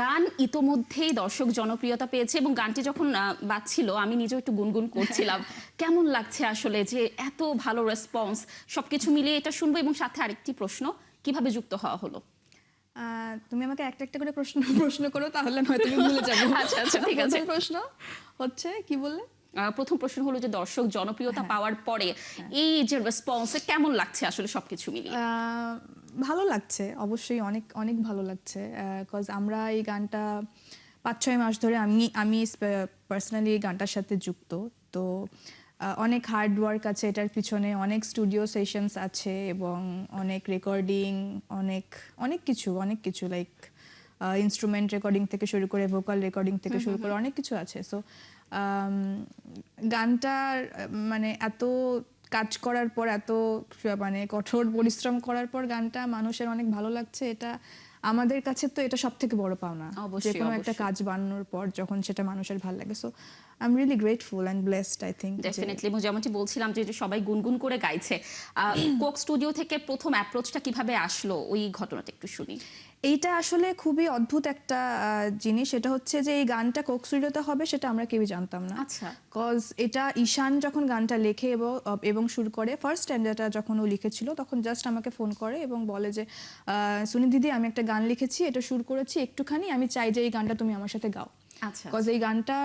গান ইতোমধ্যেই দর্শক জনপ্রিয়তা পেয়েছে এবং গানটি যখন বাজছিল আমি নিজেও একটু গুনগুন করছিলাম। কেমন লাগছে আসলে যে এত ভালো রেসপন্স? সবকিছু মিলিয়ে এটা শুনবো এবং সাথে আরেকটি প্রশ্ন, কিভাবে যুক্ত হওয়া হলো? তুমি আমাকে একটা একটা করে প্রশ্ন করো, তাহলে হয়তো আমি ভুলে যাবো। আচ্ছা আচ্ছা, ঠিক আছে। প্রশ্ন হচ্ছে কি বললে? প্রথম প্রশ্ন হলো যে দর্শক জনপ্রিয়তা পাওয়ার পরে এই যে রেসপন্সে কেমন লাগছে আসলে সবকিছু মিলিয়ে? ভালো লাগছে, অবশ্যই অনেক অনেক ভালো লাগছে। কজ আমরা এই গানটা 5-6 মাস ধরে আমি পার্সোনালি এই গানটার সাথে যুক্ত। তো অনেক হার্ড ওয়ার্ক আছে এটার পিছনে, অনেক স্টুডিও সেশনস আছে এবং অনেক রেকর্ডিং, অনেক অনেক কিছু লাইক ইনস্ট্রুমেন্ট রেকর্ডিং থেকে শুরু করে ভোকাল রেকর্ডিং থেকে শুরু করে অনেক কিছু আছে। সো গানটার মানে এত কাজ করার পর, এত মানে কঠোর পরিশ্রম করার পর গানটা মানুষের অনেক ভালো লাগছে, এটা আমাদের কাছে তো এটা সব থেকে বড় পাওনা। যে কোনো একটা কাজ বানানোর পর যখন সেটা মানুষের ভালো লাগে, so I am really grateful and blessed, I think. Definitely, যেমনটি বলছিলাম যে সবাই গুনগুন করে গাইছে, কোক স্টুডিও থেকে প্রথম অ্যাপ্রোচটা কিভাবে আসলো ওই ঘটনাটা একটু শুনি। এইটা আসলে খুবই অদ্ভুত একটা জিনিস। এটা হচ্ছে যে এই গানটা কোক স্টুডিওতে হবে সেটা আমরা কেউই জানতাম না। আচ্ছা। কজ এটা ঈশান যখন গানটা লেখে এবং সুর করে, ফার্স্ট স্ট্যান্ডাটা যখন ও লিখেছিল তখন জাস্ট আমাকে ফোন করে এবং বলে যে সুনি দিদি, আমি একটা গান লিখেছি, এটা সুর করেছি একটুখানি, আমি চাই যে এই গানটা তুমি আমার সাথে গাও। আচ্ছা। কজ এই গানটা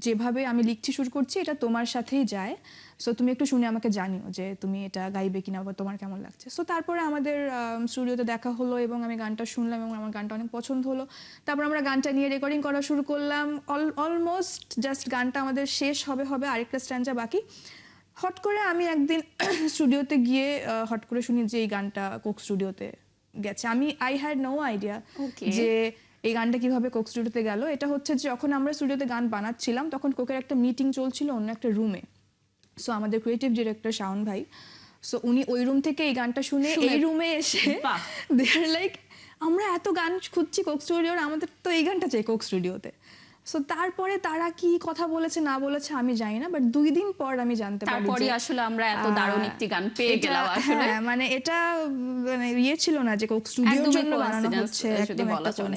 যেভাবে আমি লিখছি সুর করছি এটা তোমার সাথেই যায়, সো তুমি একটু শুনে আমাকে জানিও যে তুমি এটা গাইবে কিনা বা তোমার কেমন লাগছে। সো তারপরে আমাদের স্টুডিওতে দেখা হলো এবং আমি গানটা শুনলাম এবং আমার গানটা অনেক পছন্দ হলো। তারপর আমরা গানটা নিয়ে রেকর্ডিং করা শুরু করলাম। অলমোস্ট জাস্ট গানটা আমাদের শেষ হবে আরেকটা স্ট্যান্ডা বাকি। হট করে আমি একদিন স্টুডিওতে গিয়ে হট করে শুনি যে এই গানটা কোক স্টুডিওতে গেছে। আই হ্যাড নো আইডিয়া যে এই গানটা কিভাবে কোক স্টুডিওতে গেল। এটা হচ্ছে যে যখন আমরা স্টুডিওতে গান বানাচ্ছিলাম তখন কোকের একটা মিটিং চলছিল অন্য একটা রুমে। সো আমাদের ক্রিয়েটিভ ডিরেক্টর শাওন ভাই, সো উনি ওই রুম থেকে এই গানটা শুনে এই রুমে এসে দে আর লাইক, আমরা এত গান খুঁজছি কোক স্টুডিওর, আমাদের তো এই গানটা চাই কোক স্টুডিওতে। সো তারপরে তারা কি কথা বলেছে না বলেছে আমি জানি না, বাট 2 দিন পর আমি জানতে পারি তারপরে আসলে আমরা এত দারুণ একটি গান পেয়ে গেলাম। আসলে মানে এটা মানে ইয়ে ছিল না যে কোক স্টুডিওর জন্য বানানো হচ্ছে, যদি বলা চলে।